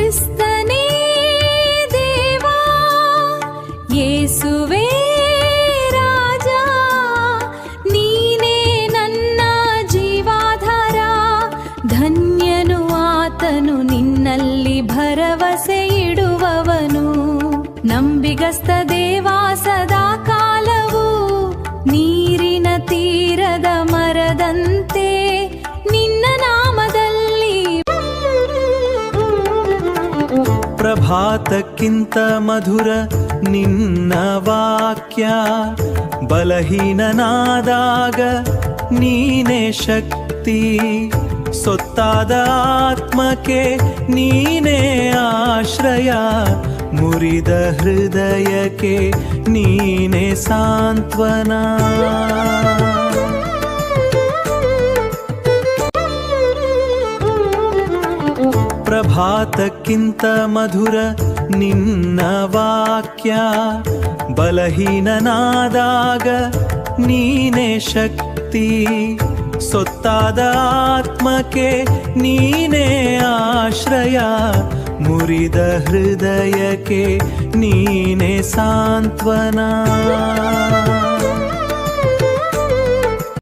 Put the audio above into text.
ಕ್ರಿಸ್ತನೇ ದೇವಾ, ಯೇಸುವೇ ರಾಜ, ನೀನೇ ನನ್ನ ಜೀವಾಧಾರ. ಧನ್ಯನು ಆತನು ನಿನ್ನಲ್ಲಿ ಭರವಸೆ ಇಡುವವನು. ನಂಬಿಗಸ್ತ ದೇವಾ ಸದಾ ಕಾಲವು ನೀರಿನ ತೀರದ ಮರದಂತೆ ನಿನ್ನ ನಾಮದಲ್ಲಿ. ಪ್ರಭಾತಕ್ಕಿಂತ ಮಧುರ ನಿನ್ನ ವಾಕ್ಯ, ಬಲಹೀನನಾದಾಗ ನೀನೇ ಶಕ್ತಿ. ಸೊತ್ತಾದ ಆತ್ಮಕ್ಕೆ ನೀನೇ ಆಶ್ರಯ, ಮುರಿದ ಹೃದಯಕ್ಕೆ ನೀನೇ ಸಾಂತ್ವನ. ಪ್ರಭಾತಕ್ಕಿಂತ ಮಧುರ ನಿನ್ನ ವಾಕ್ಯ, ಬಲಹೀನನಾದಾಗ ನೀನೇ ಶಕ್ತಿ. ಸೊತ್ತಾದ ಆತ್ಮಕ್ಕೆ ನೀನೇ ಆಶ್ರಯ, ಮುರಿದ ಹೃದಯಕ್ಕೆ ನೀನೇ ಸಾಂತ್ವನ.